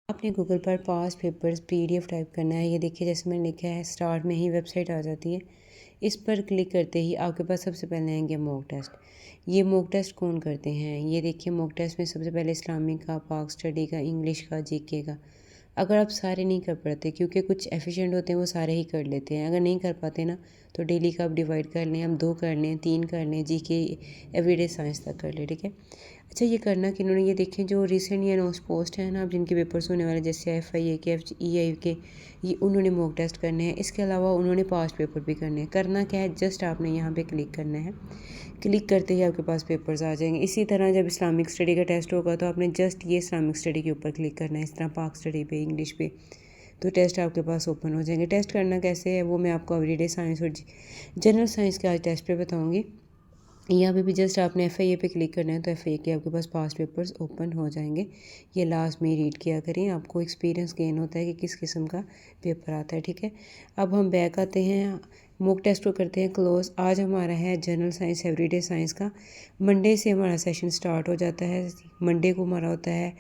आपने गूगल पर past papers PDF type करना है। ये देखिए जैसे मैंने लिखा है, स्टार्ट में ही वेबसाइट आ जाती है। इस पर क्लिक करते ही आपके पास सबसे पहले आएंगे मॉक टेस्ट। ये मॉक टेस्ट कौन करते हैं? ये देखिए मॉक टेस्ट में सबसे पहले इस्लामिक का, पाक स्टडी का, इंग्लिश का, जीके का। अगर आप सारे नहीं कर पाते, क्योंकि कुछ एफिशिएंट होते हैं वो सारे ही कर लेते हैं, अगर नहीं कर पाते ना तो डेली का आप डिवाइड कर लें, आप 2 कर लें, 3 कर लें, जीके एवरीडे साइंस तक कर लें, ठीक है। अच्छा ये करना कि इन्होंने, ये देखें जो रिसेंट या नोस्ट पोस्ट है ना, आप जिनके पेपर्स होने वाले जैसे FIA के, FEI के, ये उन्होंने मॉक टेस्ट करने हैं। इसके अलावा उन्होंने पास्ट पेपर भी करने हैं। करना क्या है, जस्ट आपने यहाँ पे क्लिक करना है। क्लिक करते ही आपके पास पेपर्स आ जाएंगे। इसी तरह जब इस्लामिक स्टडी का टेस्ट होगा तो आपने जस्ट ये इस्लामिक स्टडी के ऊपर क्लिक करना है, इस तरह पाक स्टडी पे, इंग्लिश पे, तो टेस्ट आपके पास ओपन हो जाएंगे। टेस्ट करना कैसे है वो मैं आपको एवरीडे साइंस और जनरल साइंस के आज टेस्ट पे बताऊँगी। यहाँ पे भी जस्ट आपने FIA पे क्लिक करना है तो FIA के आपके पास पास्ट पेपर्स ओपन हो जाएंगे। ये लास्ट में रीड किया करें, आपको एक्सपीरियंस गेन होता है कि किस किस्म का पेपर आता है, ठीक है। अब हम बैक आते हैं, मॉक टेस्ट को करते हैं क्लोज। आज हमारा है जनरल साइंस एवरीडे साइंस का। मंडे से हमारा सेशन स्टार्ट हो जाता है। मंडे को हमारा होता है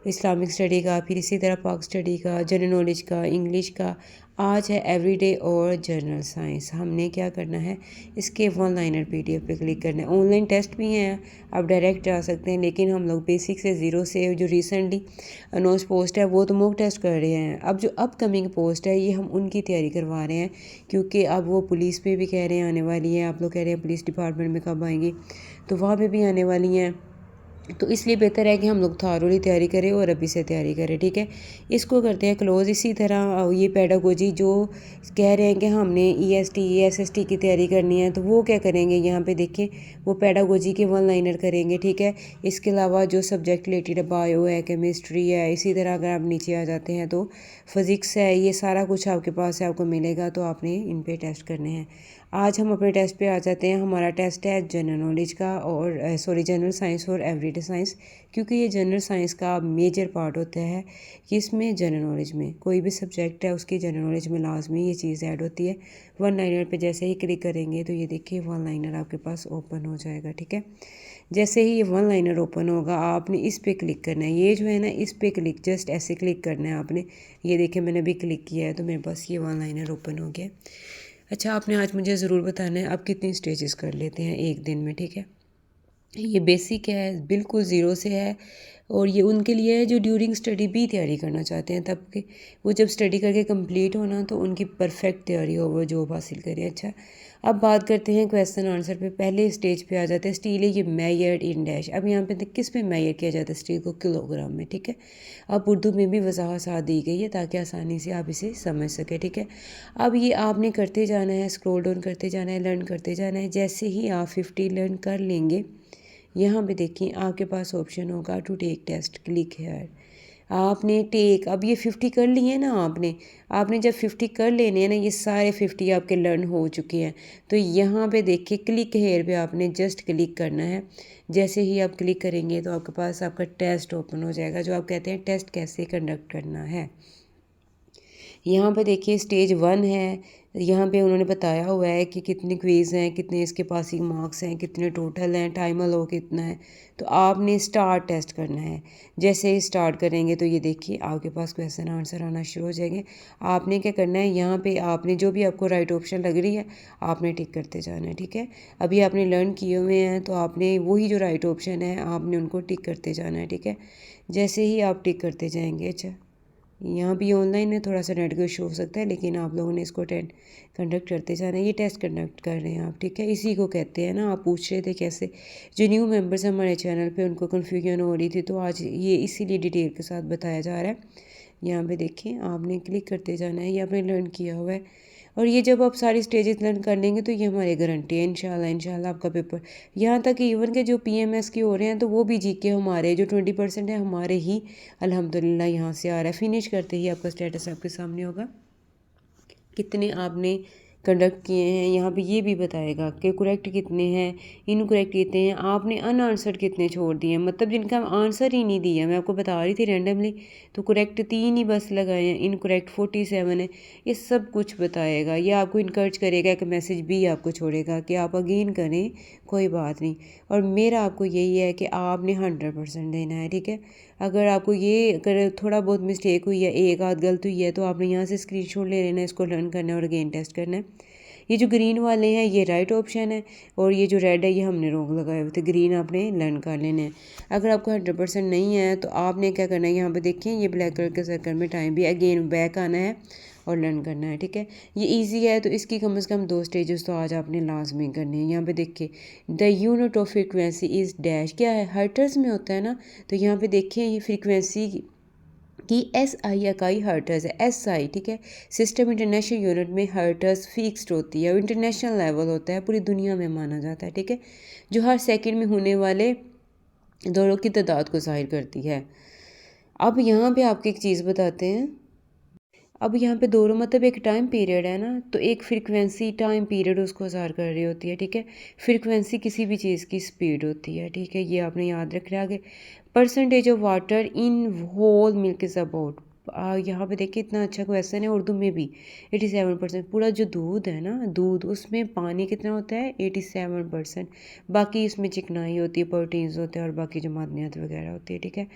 इस्लामिक स्टडी का, फिर इसी तरह पाक स्टडी का, जनरल नॉलेज का, इंग्लिश का। आज है एवरीडे और जनरल साइंस। हमने क्या करना है, इसके 1 लाइनर PDF पे क्लिक करना है। ऑनलाइन टेस्ट भी हैं, आप डायरेक्ट जा सकते हैं, लेकिन हम लोग बेसिक से ज़ीरो से जो रिसेंटली अनाउंस पोस्ट है वो तो मॉक टेस्ट कर रहे हैं। अब जो अपकमिंग पोस्ट है ये हम उनकी तैयारी करवा रहे हैं, क्योंकि अब वो पुलिस पे भी कह रहे हैं आने वाली है। आप लोग कह रहे हैं पुलिस डिपार्टमेंट में कब आएंगी, तो वहाँ पे भी आने वाली हैं। तो इसलिए बेहतर है कि हम लोग थारोली तैयारी करें और अभी से तैयारी करें, ठीक है। इसको करते हैं क्लोज़। इसी तरह ये पेडागोजी जो कह रहे हैं कि हमने EST SST की तैयारी करनी है, तो वो क्या करेंगे, यहाँ पे देखें वो पेडागोजी के 1 लाइनर करेंगे, ठीक है। इसके अलावा जो सब्जेक्ट रिलेटेड है, बायो है, केमिस्ट्री है, इसी तरह अगर आप नीचे आ जाते हैं तो फिज़िक्स है, ये सारा कुछ आपके पास है, आपको मिलेगा, तो आपने इन पर टेस्ट करने हैं। आज हम अपने टेस्ट पे आ जाते हैं। हमारा टेस्ट है जनरल नॉलेज का और जनरल साइंस और एवरीडे साइंस, क्योंकि ये जनरल साइंस का मेजर पार्ट होता है कि इसमें जनरल नॉलेज में कोई भी सब्जेक्ट है उसकी जनरल नॉलेज में लाजमी ये चीज़ ऐड होती है। 1 लाइनर पे जैसे ही क्लिक करेंगे तो ये देखिए 1 लाइनर आपके पास ओपन हो जाएगा, ठीक है। जैसे ही ये 1 लाइनर ओपन होगा आपने इस पर क्लिक करना है। ये जो है ना, इस पर क्लिक, जस्ट ऐसे क्लिक करना है आपने। ये देखिए मैंने अभी क्लिक किया है तो मेरे पास ये 1 लाइनर ओपन हो गया। अच्छा आपने आज मुझे ज़रूर बताना है आप कितनी स्टेजेस कर लेते हैं एक दिन में, ठीक है। ये बेसिक है, बिल्कुल ज़ीरो से है, और ये उनके लिए है जो ड्यूरिंग स्टडी भी तैयारी करना चाहते हैं, तब कि वो जब स्टडी करके कंप्लीट होना तो उनकी परफेक्ट तैयारी हो, वो जॉब हासिल करें। अच्छा अब बात करते हैं क्वेश्चन आंसर पे। पहले स्टेज पे आ जाते हैं स्टील है ये मेजर्ड इन डैश। अब यहाँ पे किस पे मेजर किया जाता है स्टील को, किलोग्राम में, ठीक है। अब उर्दू में भी वजाहत साथ दी गई है ताकि आसानी से आप इसे समझ सकें, ठीक है। अब ये आपने करते जाना है, स्क्रॉल डाउन करते जाना है, लर्न करते जाना है। जैसे ही आप 50 लर्न कर लेंगे, यहाँ पे देखिए आपके पास ऑप्शन होगा to take test, click here. आपने टेक, अब ये 50 कर लिए हैं ना आपने। आपने जब 50 कर लेने हैं ना, ये सारे 50 आपके लर्न हो चुके हैं, तो यहाँ पे देखिए क्लिक हेयर पे आपने जस्ट क्लिक करना है। जैसे ही आप क्लिक करेंगे तो आपके पास आपका टेस्ट ओपन हो जाएगा, जो आप कहते हैं टेस्ट कैसे कंडक्ट करना है। यहाँ पे देखिए स्टेज 1 है। यहाँ पे उन्होंने बताया हुआ है कि कितने क्विज़ हैं, कितने इसके पासिंग मार्क्स हैं, कितने टोटल हैं, टाइम अलो कितना है। तो आपने स्टार्ट टेस्ट करना है। जैसे ही स्टार्ट करेंगे तो ये देखिए आपके पास क्वेश्चन आंसर आना शुरू हो जाएंगे। आपने क्या करना है, यहाँ पे आपने जो भी आपको राइट ऑप्शन लग रही है आपने टिक करते जाना है, ठीक है। अभी आपने लर्न किए हुए हैं तो आपने वही जो राइट ऑप्शन है आपने उनको टिक करते जाना है, ठीक है। जैसे ही आप टिक करते जाएंगे, अच्छा यहाँ भी ऑनलाइन है, थोड़ा सा नेट का इशू हो सकता है, लेकिन आप लोगों ने इसको कंडक्ट करते जाना है। ये टेस्ट कंडक्ट कर रहे हैं आप, ठीक है। इसी को कहते हैं ना, आप पूछ रहे थे कैसे जो न्यू मेंबर्स हमारे चैनल पे उनको कन्फ्यूजन हो रही थी, तो आज ये इसीलिए डिटेल के साथ बताया जा रहा है। यहाँ पे देखिए आपने क्लिक करते जाना है, ये आपने लर्न किया हुआ है। और ये जब आप सारी स्टेजेस लर्न कर लेंगे तो ये हमारी गारंटी है इंशाल्लाह आपका पेपर, यहाँ तक कि इवन के जो PMS के हो रहे हैं तो वो भी जीके हमारे जो 20% है हमारे ही अल्हम्दुलिल्लाह यहाँ से आ रहा है। फिनिश करते ही आपका स्टेटस आपके सामने होगा, कितने आपने कंडक्ट किए हैं। यहाँ पे ये भी बताएगा कि करेक्ट कितने हैं, इनकरेक्ट कितने हैं, आपने अनआंसर्ड कितने छोड़ दिए हैं, मतलब जिनका आंसर ही नहीं दिया। मैं आपको बता रही थी रैंडमली, तो करेक्ट 3 ही बस लगाए हैं, इनकरेक्ट 47 है। ये सब कुछ बताएगा। ये आपको इनकरेज करेगा, एक मैसेज भी आपको छोड़ेगा कि आप अगेन करें, कोई बात नहीं। और मेरा आपको यही है कि आपने 100% देना है, ठीक है। अगर थोड़ा बहुत मिस्टेक हुई है, एक आध गलत हुई है, तो आपने यहाँ से स्क्रीनशॉट ले लेना है, इसको लर्न करना है और अगेन टेस्ट करना है। ये जो ग्रीन वाले हैं ये राइट ऑप्शन है, और ये जो रेड है ये हमने रॉन्ग लगाए हुए थे। ग्रीन आपने लर्न कर लेने हैं। अगर आपको 100% नहीं है तो आपने क्या करना है, यहाँ पे देखिए ये ब्लैक कलर के सर्कल में टाइम भी अगेन बैक आना है और लर्न करना है, ठीक है। ये इजी है, तो इसकी कम से कम 2 स्टेजेस तो आज आपने लाजमी करने हैं। यहाँ पे देखिए the unit of frequency is dash, क्या है, हर्ट्ज़ में होता है ना। तो यहाँ पे देखिए ये फ्रीक्वेंसी की SI इकाई हर्ट्ज़ है, SI, ठीक है। सिस्टम इंटरनेशनल यूनिट में हर्ट्ज़ फिक्स्ड होती है और इंटरनेशनल लेवल होता है, पूरी दुनिया में माना जाता है, ठीक है, जो हर सेकंड में होने वाले दौरों की तादाद को ज़ाहिर करती है। अब यहाँ पे आपको एक चीज़ बताते हैं। अब यहाँ पे दोनों मतलब एक टाइम पीरियड है ना, तो एक फ्रीक्वेंसी टाइम पीरियड उसको ज़ाहिर कर रही होती है, ठीक है। फ्रीक्वेंसी किसी भी चीज़ की स्पीड होती है, ठीक है, ये आपने याद रखना। आगे percentage of water in whole milk is about, यहाँ पे देखिए इतना अच्छा क्वेश्चन है उर्दू में भी। 87%, पूरा जो दूध है ना, दूध, उसमें पानी कितना होता है, 87%। बाकी इसमें चिकनाई होती है, प्रोटीन्स होते हैं और बाकी जो मादनियात वगैरह होती है, ठीक है।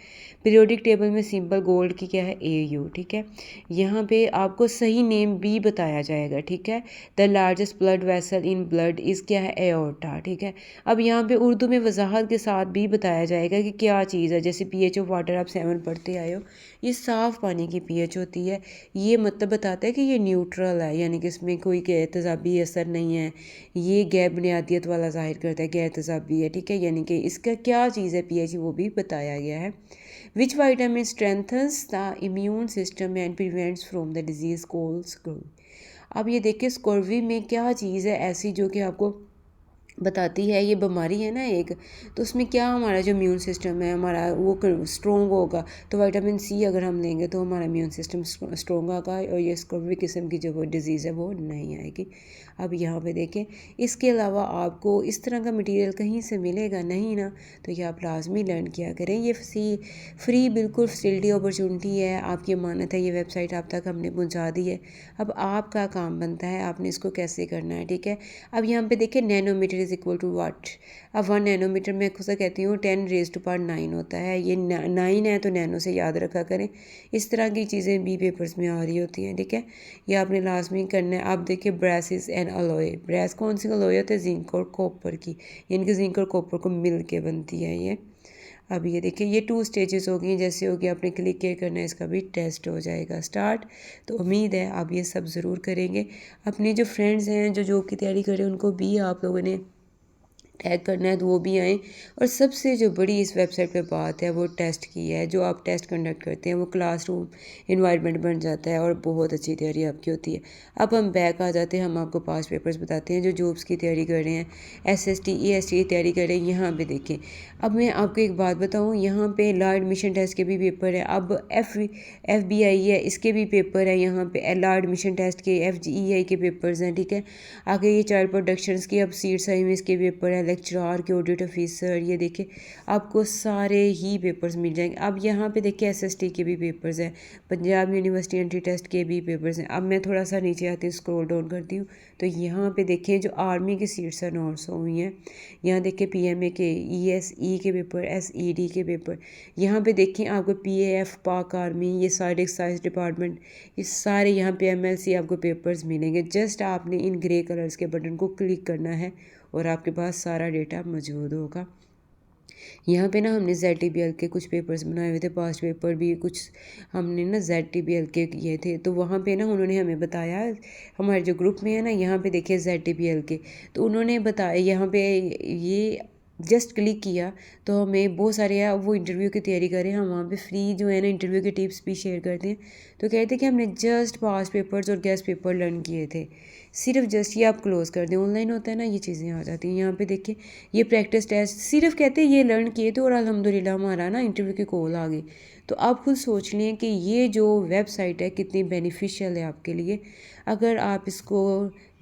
पीरियोडिक टेबल में सिंपल गोल्ड की क्या है, AU, ठीक है। यहाँ पे आपको सही नेम भी बताया जाएगा, ठीक है। The largest blood vessel in blood is क्या है, एओर्टा, ठीक है। अब यहाँ पे उर्दू में वजाहत के साथ भी बताया जाएगा कि क्या चीज़ है। जैसे pH ऑफ वाटर आप 7 पढ़ते आए हो, ये साफ़ पानी की pH होती है। ये मतलब बताता है कि ये न्यूट्रल है, यानी कि इसमें कोई तेज़ाबी असर नहीं है। ये गैर बुनियादियत वाला ज़ाहिर करता है, गैर तेज़ाबी है, ठीक है, यानी कि इसका क्या चीज़ है pH, वो भी बताया गया है। विच vitamin strengthens the immune system and prevents from the disease called scurvy. अब ये देखिए स्कर्वी में क्या चीज़ है ऐसी जो कि आपको बताती है, ये बीमारी है ना एक, तो उसमें क्या हमारा जो इम्यून सिस्टम है हमारा वो स्ट्रॉन्ग होगा। तो विटामिन C अगर हम लेंगे तो हमारा इम्यून सिस्टम स्ट्रॉन्ग होगा और ये स्कर्वी किस्म की जो वो डिज़ीज़ है वो नहीं आएगी। अब यहाँ पे देखें, इसके अलावा आपको इस तरह का मटेरियल कहीं से मिलेगा नहीं ना, तो ये आप लाजमी लर्न किया करें। ये फ्री बिल्कुल फैसिलिटी अपॉर्चुनिटी है, आपकी अमानत है, ये वेबसाइट आप तक हमने पहुँचा दी है। अब आपका काम बनता है आपने इसको कैसे करना है, ठीक है। अब यहाँ पे देखिए नैनोमीटर इज़ इक्वल टू वाट। अब 1 नैनोमीटर मैं खुद से कहती हूँ 10⁻⁹ होता है, ये 9 है तो नैनो से याद रखा करें। इस तरह की चीज़ें भी पेपर्स में आ रही होती हैं, ठीक है, ये आपने लाजमी करना है। आप देखिए ब्रासिस एंड अलॉय, ब्रास कौन सी अलॉय होती है, जिंक और कॉपर की, यानी कि जिंक और कॉपर को मिल के बनती है ये। अब ये देखिए ये 2 स्टेजेस हो गई, जैसे हो गया आपने क्लिक किया करना है, इसका भी टेस्ट हो जाएगा स्टार्ट। तो उम्मीद है आप ये सब ज़रूर करेंगे। अपने जो फ्रेंड्स हैं जो जॉब की तैयारी कर रहे हैं उनको भी आप लोगों ने टैग करना है तो वो भी आएँ। और सबसे जो बड़ी इस वेबसाइट पे बात है वो टेस्ट की है। जो आप टेस्ट कंडक्ट करते हैं वो क्लासरूम इन्वायरमेंट बन जाता है और बहुत अच्छी तैयारी आपकी होती है। अब हम बैक आ जाते हैं, हम आपको पास पेपर्स बताते हैं जो जॉब्स की तैयारी कर रहे हैं, SST EST की तैयारी कर रहे हैं। यहाँ पे देखें, अब मैं आपको एक बात बताऊँ, यहाँ पे लॉ एडमिशन टेस्ट के भी पेपर है। अब FBI है, इसके भी पेपर है। यहाँ पे लॉ एडमिशन टेस्ट के FGEI के पेपर्स हैं, ठीक है। आगे ये चाइल्ड प्रोडक्शंस की अब सीट्स आई हुई, इसके पेपर है। लेक्चरार के ऑडिट ऑफिसर, ये देखिए आपको सारे ही पेपर्स मिल जाएंगे। अब यहाँ पे देखिए SST के भी पेपर्स हैं, पंजाब यूनिवर्सिटी एंट्री टेस्ट के भी पेपर्स हैं। अब मैं थोड़ा सा नीचे आती हूँ, स्क्रॉल डाउन करती हूँ, तो यहाँ पे देखिए जो आर्मी की सीट्स अनाउंस हुई हैं। यहाँ देखिए PMA के, ESE के पेपर, SED के पेपर। यहाँ पे देखिए आपको PAF पाक आर्मी, ये सारे एक्साइज डिपार्टमेंट, ये सारे यहाँ पे MLC आपको पेपर्स मिलेंगे। जस्ट आपने इन ग्रे कलर्स के बटन को क्लिक करना है और आपके पास सारा डेटा मौजूद होगा। यहाँ पे ना हमने ZTBL के कुछ पेपर्स बनाए हुए थे, पास्ट पेपर भी कुछ हमने ना ZTBL के किए थे। तो वहाँ पे ना उन्होंने हमें बताया, हमारे जो ग्रुप में है ना, यहाँ पे देखिए ZTBL के, तो उन्होंने बताया यहाँ पे ये जस्ट क्लिक किया तो हमें बहुत सारे वो इंटरव्यू की तैयारी करें, हम वहाँ पे फ्री जो है ना इंटरव्यू के टिप्स भी शेयर करते हैं। तो कहते हैं कि हमने जस्ट पास्ट पेपर्स और गेस्ट पेपर लर्न किए थे, सिर्फ जस्ट ये आप क्लोज कर दें, ऑनलाइन होता है ना, ये चीज़ें आ जाती हैं। यहाँ पे देखिए ये प्रैक्टिस टेस्ट सिर्फ कहते हैं ये लर्न किए थे और अल्हम्दुलिल्लाह हमारा ना इंटरव्यू की कॉल आ गई। तो आप खुद सोच लें कि ये जो वेबसाइट है कितनी बेनिफिशियल है आपके लिए। अगर आप इसको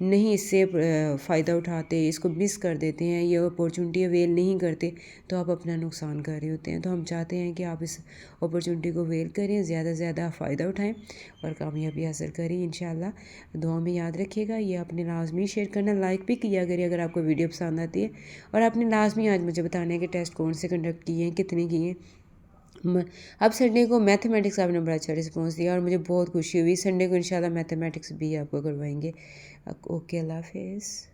नहीं इससे फ़ायदा उठाते, इसको मिस कर देते हैं, ये अपॉर्चुनिटी अवेल नहीं करते, तो आप अपना नुकसान कर रहे होते हैं। तो हम चाहते हैं कि आप इस अपॉर्चुनिटी को अवेल करें, ज़्यादा से ज़्यादा फ़ायदा उठाएं और कामयाबी हासिल करें इंशाल्लाह। दुआ में याद रखिएगा। ये आपने लाजमी शेयर करना, लाइक भी किया करिए अगर आपको वीडियो पसंद आती है। और आपने लाजमी आज मुझे बताना है कि टेस्ट कौन से कंडक्ट किए हैं, कितने किए हैं। अब संडे को मैथमेटिक्स आपने बड़ा अच्छा रिस्पॉन्स दिया और मुझे बहुत खुशी हुई। संडे को इंशाल्लाह मैथमेटिक्स भी आपको करवाएंगे। ओके, अल्लाह हाफिज़।